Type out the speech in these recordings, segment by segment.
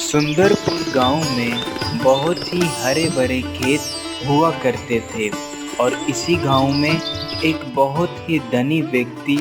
सुंदरपुर गांव में बहुत ही हरे भरे खेत हुआ करते थे और इसी गांव में एक बहुत ही धनी व्यक्ति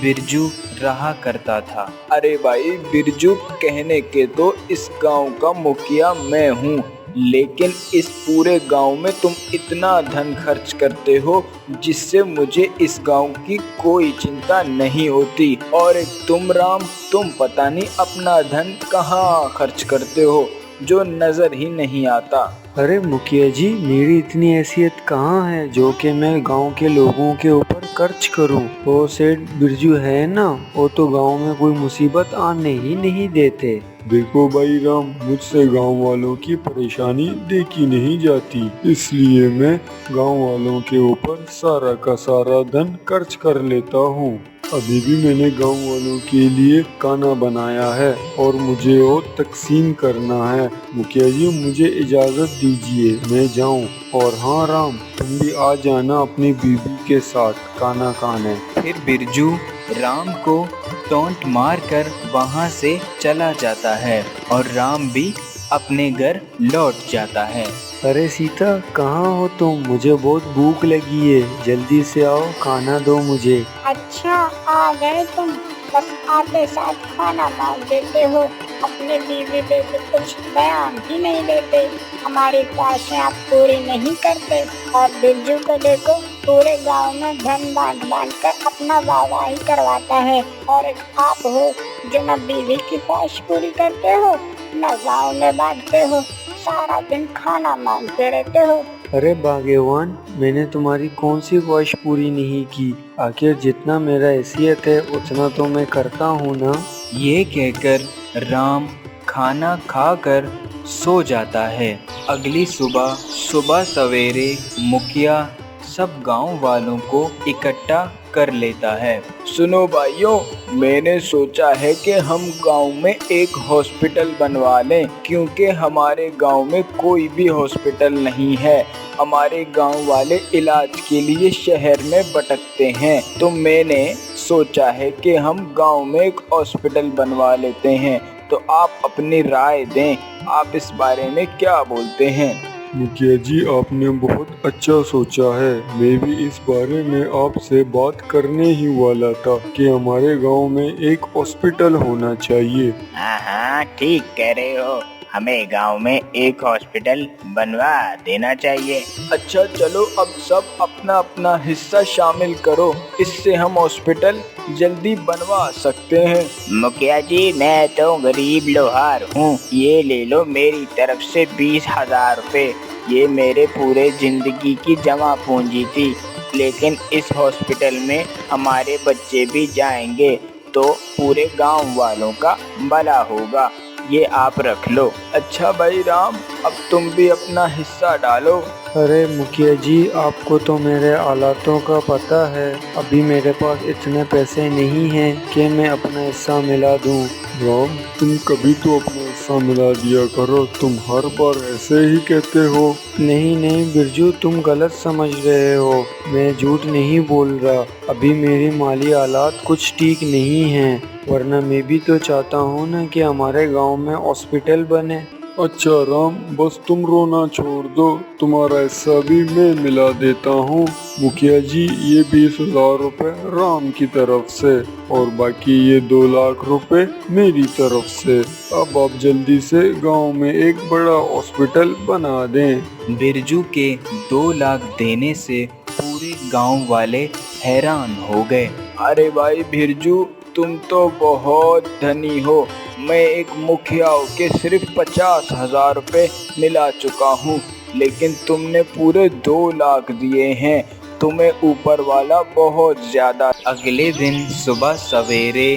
बिरजू रहा करता था। अरे भाई बिरजू कहने के तो इस गांव का मुखिया मैं हूँ, लेकिन इस पूरे गांव में तुम इतना धन खर्च करते हो जिससे मुझे इस गांव की कोई चिंता नहीं होती। और एक तुम राम, तुम पता नहीं अपना धन कहाँ खर्च करते हो जो नजर ही नहीं आता। अरे मुखिया जी, मेरी इतनी हैसियत कहाँ है जो कि मैं गांव के लोगों के ऊपर खर्च करूं। वो सेठ बिरजू है ना, वो तो गांव में कोई मुसीबत आने ही नहीं देते। देखो भाई राम, मुझसे गांव वालों की परेशानी देखी नहीं जाती, इसलिए मैं गांव वालों के ऊपर सारा का सारा धन खर्च कर लेता हूँ। अभी भी मैंने गांव वालों के लिए खाना बनाया है और मुझे वो तकसीम करना है। मुखिया जी मुझे इजाज़त दीजिए, मैं जाऊं। और हाँ राम, तुम भी आ जाना अपनी बीवी के साथ खाना खाने। फिर बिरजू राम को टोंट मारकर वहां से चला जाता है और राम भी अपने घर लौट जाता है। अरे सीता, कहाँ हो तुम? मुझे बहुत भूख लगी है, जल्दी से आओ, खाना दो मुझे। अच्छा आ गए तुम, बस आते साथ खाना मांग देते हो, अपने बीवी पे तो कुछ बयान ही नहीं देते, हमारी ख्वाहिशें आप पूरी नहीं करते। और बिरजू को देखो, पूरे गांव में धन बांट बांट कर अपना वाहवाही करवाता है, और एक आप हो जो न बीवी की ख्वाहिश पूरी करते हो न गाँव में बांटते हो, सारा दिन खाना मांगते रहते हो। अरे भाग्यवान, मैंने तुम्हारी कौन सी ख्वाहिश पूरी नहीं की? आखिर जितना मेरा हैसियत है उतना तो मैं करता हूँ ना। ये कहकर राम खाना खाकर सो जाता है। अगली सुबह सुबह सवेरे मुखिया सब गांव वालों को इकट्ठा कर लेता है। सुनो भाइयों, मैंने सोचा है कि हम गांव में एक हॉस्पिटल बनवा लें, क्योंकि हमारे गांव में कोई भी हॉस्पिटल नहीं है। हमारे गांव वाले इलाज के लिए शहर में भटकते हैं, तो मैंने सोचा है कि हम गांव में एक हॉस्पिटल बनवा लेते हैं। तो आप अपनी राय दें, आप इस बारे में क्या बोलते हैं? मुखिया जी आपने बहुत अच्छा सोचा है। मैं भी इस बारे में आपसे बात करने ही वाला था कि हमारे गांव में एक हॉस्पिटल होना चाहिए। हाँ ठीक कह रहे हो, हमें गांव में एक हॉस्पिटल बनवा देना चाहिए। अच्छा चलो, अब सब अपना अपना हिस्सा शामिल करो, इससे हम हॉस्पिटल जल्दी बनवा सकते हैं। मुखिया जी मैं तो गरीब लोहार हूँ, ये ले लो मेरी तरफ से 20,000 रुपए। ये मेरे पूरे जिंदगी की जमा पूंजी थी, लेकिन इस हॉस्पिटल में हमारे बच्चे भी जाएंगे तो पूरे गांव वालों का भला होगा, ये आप रख लो। अच्छा भाई राम, अब तुम भी अपना हिस्सा डालो। अरे मुखिया जी, आपको तो मेरे हालातों का पता है, अभी मेरे पास इतने पैसे नहीं हैं कि मैं अपना हिस्सा मिला दूं। राम, तुम कभी तो अपना हिस्सा मिला दिया करो, तुम हर बार ऐसे ही कहते हो। नहीं नहीं बिरजू, तुम गलत समझ रहे हो, मैं झूठ नहीं बोल रहा। अभी मेरी माली हालात कुछ ठीक नहीं हैं, वरना मैं भी तो चाहता हूँ ना कि हमारे गांव में हॉस्पिटल बने। अच्छा राम, बस तुम रोना छोड़ दो, तुम्हारा हिस्सा भी मैं मिला देता हूँ। मुखिया जी ये 20,000 रुपए राम की तरफ से और बाकी ये 2 लाख रुपए मेरी तरफ से। अब आप जल्दी से गांव में एक बड़ा हॉस्पिटल बना दें। बिरजू के 2 लाख देने से पूरे गांव वाले हैरान हो गए। अरे भाई बिरजू, तुम तो बहुत धनी हो, मैं एक मुखिया के सिर्फ 50,000 रुपए मिला चुका हूँ, लेकिन तुमने पूरे 2 लाख दिए हैं, तुम्हें ऊपर वाला बहुत ज्यादा। अगले दिन सुबह सवेरे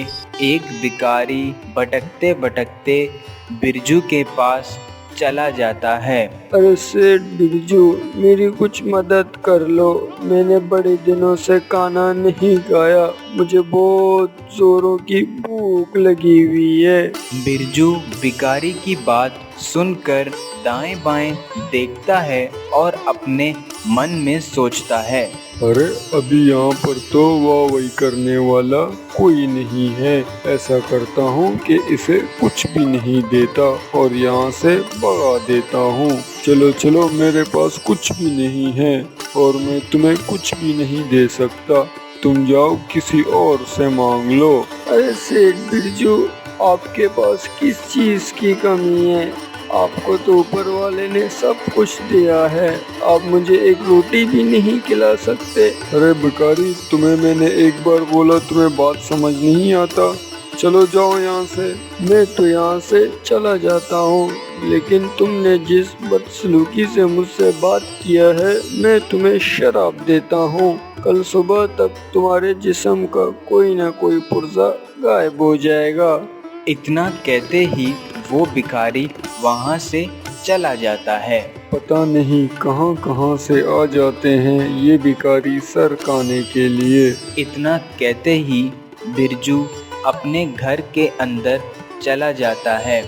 एक भिखारी भटकते भटकते बिरजू के पास चला जाता है। अरे सेठ बिरजू, मेरी कुछ मदद कर लो, मैंने बड़े दिनों से खाना नहीं खाया, मुझे बहुत जोरों की भूख लगी हुई है। बिरजू भिखारी की बात सुनकर दाएं बाएं देखता है और अपने मन में सोचता है, अरे अभी यहाँ पर तो वाह वही करने वाला कोई नहीं है। ऐसा करता हूँ कि इसे कुछ भी नहीं देता और यहाँ से भगा देता हूँ। चलो चलो, मेरे पास कुछ भी नहीं है और मैं तुम्हें कुछ भी नहीं दे सकता। तुम जाओ किसी और से मांग लो। अरे सेठ बिरजू, आपके पास किस चीज की कमी है? आपको तो ऊपर वाले ने सब कुछ दिया है, आप मुझे एक रोटी भी नहीं खिला सकते। अरे भिखारी, तुम्हें मैंने एक बार बोला, तुम्हें बात समझ नहीं आता? चलो जाओ यहाँ से। मैं तो यहाँ से चला जाता हूँ, लेकिन तुमने जिस बदसलूकी से मुझसे बात किया है, मैं तुम्हें शराब देता हूँ। कल सुबह तक तुम्हारे जिस्म का कोई ना कोई पुर्जा गायब हो जाएगा। इतना कहते ही वो भिखारी वहाँ से चला जाता है। पता नहीं कहाँ कहाँ से आ जाते हैं ये भिखारी सर खाने के लिए। इतना कहते ही बिरजू अपने घर के अंदर चला जाता है।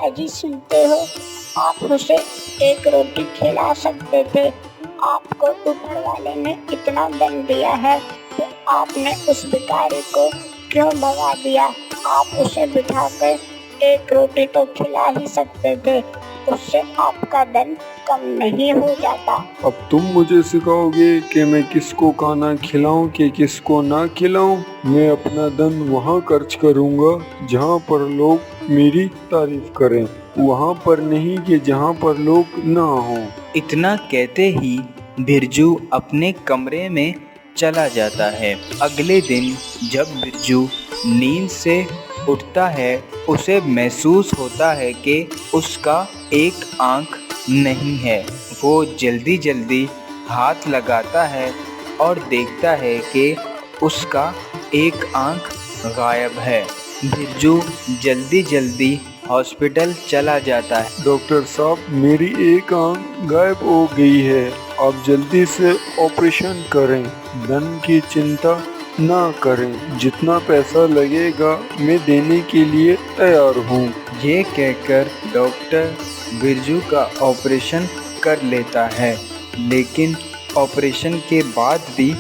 अजी सुनते हो, आप उसे एक रोटी खिला सकते थे। आपको ऊपर वाले ने इतना दंड दिया है तो आपने उस भिखारी को क्यों भगा दिया? आप उसे बिठाकर एक रोटी तो खिला ही सकते थे, उससे आपका दंड कम नहीं हो जाता। अब तुम मुझे सिखाओगे कि मैं किसको खाना खिलाऊं कि किसको ना खिलाऊं? मैं अपना धन वहाँ खर्च करूँगा जहाँ पर लोग मेरी तारीफ करें, वहाँ पर नहीं कि जहाँ पर लोग ना हों। इतना कहते ही बिरजू अपने कमरे में चला जाता है। अगले दिन जब बिरजू नींद से उठता है, उसे महसूस होता है कि उसका एक आंख नहीं है। वो जल्दी जल्दी हाथ लगाता है और देखता है कि उसका एक आंख गायब है। बिरजू जल्दी जल्दी हॉस्पिटल चला जाता है। डॉक्टर साहब, मेरी एक आंख गायब हो गई है, आप जल्दी से ऑपरेशन करें। धन की चिंता ना करें, जितना पैसा लगेगा मैं देने के लिए तैयार हूँ। ये कहकर डॉक्टर बिरजू का ऑपरेशन कर लेता है, लेकिन ऑपरेशन के बाद भी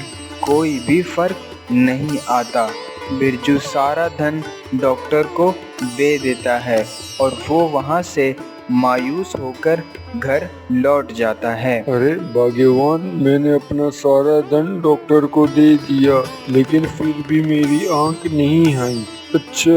कोई भी फर्क नहीं आता। बिरजू सारा धन डॉक्टर को दे देता है और वो वहाँ से मायूस होकर घर लौट जाता है। अरे भाग्यवान, मैंने अपना सारा धन डॉक्टर को दे दिया, लेकिन फिर भी मेरी आंख नहीं आई। अच्छा,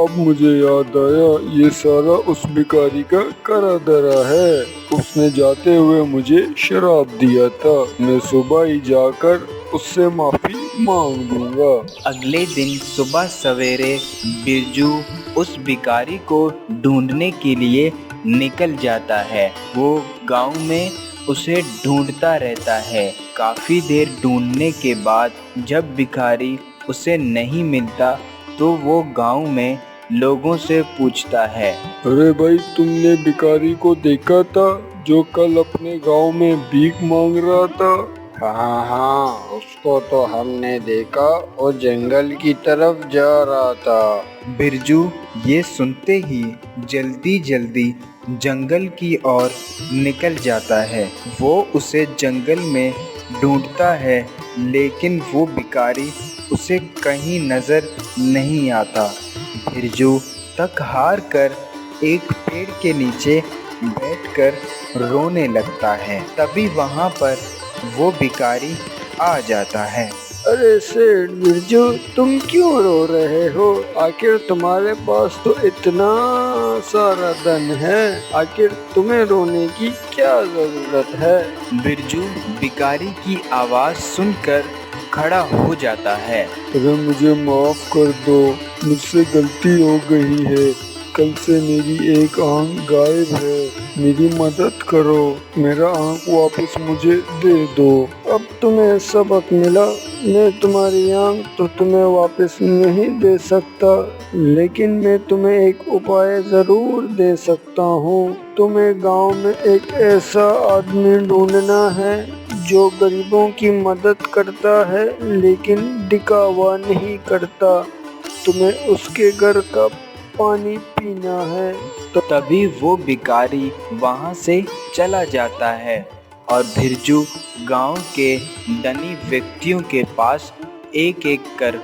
अब मुझे याद आया, ये सारा उस भिखारी का करा धरा है। उसने जाते हुए मुझे शराब दिया था, मैं सुबह ही जाकर उससे माफी मांग दूंगा। अगले दिन सुबह सवेरे बिरजू उस भिखारी को ढूंढने के लिए निकल जाता है। वो गांव में उसे ढूंढता रहता है। काफी देर ढूंढने के बाद जब भिखारी उसे नहीं मिलता तो वो गांव में लोगों से पूछता है। अरे भाई, तुमने भिखारी को देखा था जो कल अपने गांव में भीख मांग रहा था? हाँ, उसको तो हमने देखा, वो जंगल की तरफ जा रहा था। बिरजू ये सुनते ही जल्दी जल्दी जंगल की ओर निकल जाता है। वो उसे जंगल में ढूंढता है, लेकिन वो भिखारी उसे कहीं नजर नहीं आता। बिरजू थक हार कर एक पेड़ के नीचे बैठकर रोने लगता है। तभी वहाँ पर वो भिखारी आ जाता है। अरे सेठ बिरजू, तुम क्यों रो रहे हो? आखिर तुम्हारे पास तो इतना सारा धन है, आखिर तुम्हें रोने की क्या जरूरत है? बिरजू भिखारी की आवाज़ सुनकर खड़ा हो जाता है। अरे मुझे माफ कर दो, मुझसे गलती हो गई है। कल से मेरी एक आंख गायब है, मेरी मदद करो, मेरा आंख वापस मुझे दे दो। अब तुम्हें सबक मिला। मैं तुम्हारी आंख तो तुम्हें वापस नहीं दे सकता, लेकिन मैं तुम्हें एक उपाय जरूर दे सकता हूँ। तुम्हें गांव में एक ऐसा आदमी ढूंढना है जो गरीबों की मदद करता है लेकिन दिखावा नहीं करता। तुम्हें उसके घर का पानी पीना है। तो तभी वो भिखारी वहाँ से चला जाता है और बिरजू गांव के धनी व्यक्तियों के पास एक एक कर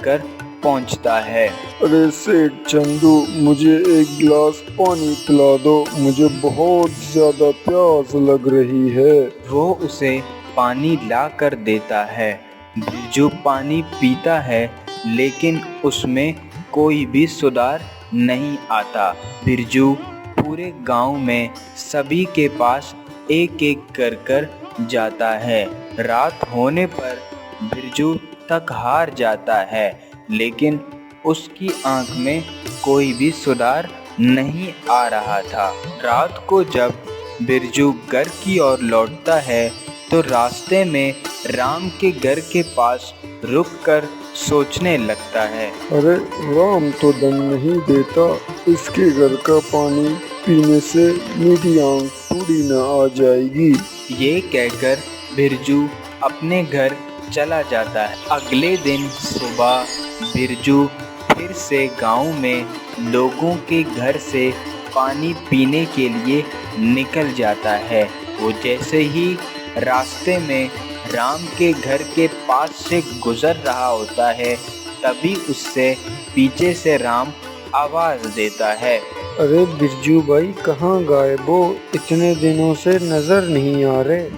पहुंचता है। अरे सेठ चंदू, मुझे एक गिलास पानी पिला दो, मुझे बहुत ज्यादा प्यास लग रही है। वो उसे पानी ला कर देता है। बिरजू पानी पीता है लेकिन उसमें कोई भी सुधार नहीं आता। बिरजू पूरे गांव में सभी के पास एक एक कर जाता है। रात होने पर बिरजू थक हार जाता है लेकिन उसकी आंख में कोई भी सुधार नहीं आ रहा था। रात को जब बिरजू घर की ओर लौटता है तो रास्ते में राम के घर के पास रुककर सोचने लगता है। अरे राम तो दम नहीं देता, इसके घर का पानी पीने से मेरी आंख थोड़ी न आ जाएगी। ये कहकर बिरजू अपने घर चला जाता है। अगले दिन सुबह बिरजू फिर से गांव में लोगों के घर से पानी पीने के लिए निकल जाता है। वो जैसे ही रास्ते में राम के घर के पास से गुजर रहा होता है तभी उससे पीछे से राम आवाज देता है। अरे बिरजू भाई कहाँ गायब हो? इतने दिनों से नजर नहीं आ रहे।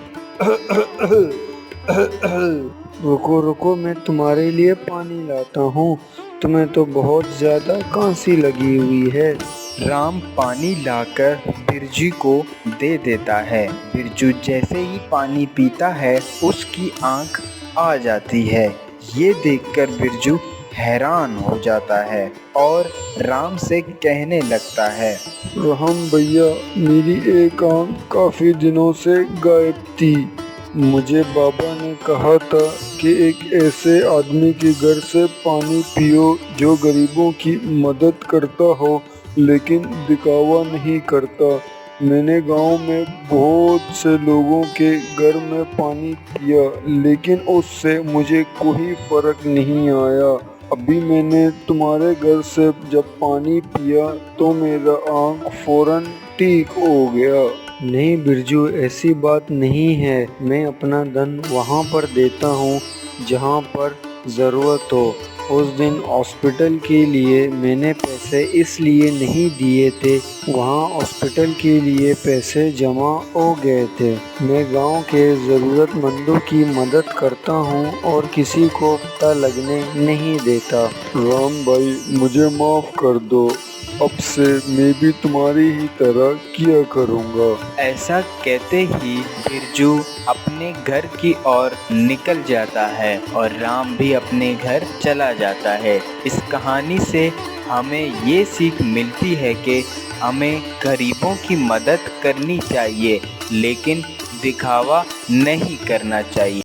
रुको रुको, मैं तुम्हारे लिए पानी लाता हूँ, तुम्हें तो बहुत ज्यादा खांसी लगी हुई है। राम पानी लाकर बिरजू को दे देता है। बिरजू जैसे ही पानी पीता है उसकी आंख आ जाती है। ये देखकर बिरजू हैरान हो जाता है और राम से कहने लगता है, राम भैया, मेरी एक आंख काफी दिनों से गायब थी। मुझे बाबा ने कहा था कि एक ऐसे आदमी के घर से पानी पियो जो गरीबों की मदद करता हो लेकिन दिखावा नहीं करता। मैंने गांव में बहुत से लोगों के घर में पानी पिया लेकिन उससे मुझे कोई फर्क नहीं आया। अभी मैंने तुम्हारे घर से जब पानी पिया तो मेरा आंख फौरन ठीक हो गया। नहीं बिरजू, ऐसी बात नहीं है। मैं अपना धन वहाँ पर देता हूँ जहाँ पर ज़रूरत हो। उस दिन हॉस्पिटल के लिए मैंने पैसे इसलिए नहीं दिए थे, वहाँ हॉस्पिटल के लिए पैसे जमा हो गए थे। मैं गांव के ज़रूरतमंदों की मदद करता हूँ और किसी को पता लगने नहीं देता। राम भाई, मुझे माफ कर दो, अब से मैं भी तुम्हारी ही तरह किया करूँगा। ऐसा कहते ही बिरजू अपने घर की ओर निकल जाता है और राम भी अपने घर चला जाता है। इस कहानी से हमें ये सीख मिलती है कि हमें गरीबों की मदद करनी चाहिए लेकिन दिखावा नहीं करना चाहिए।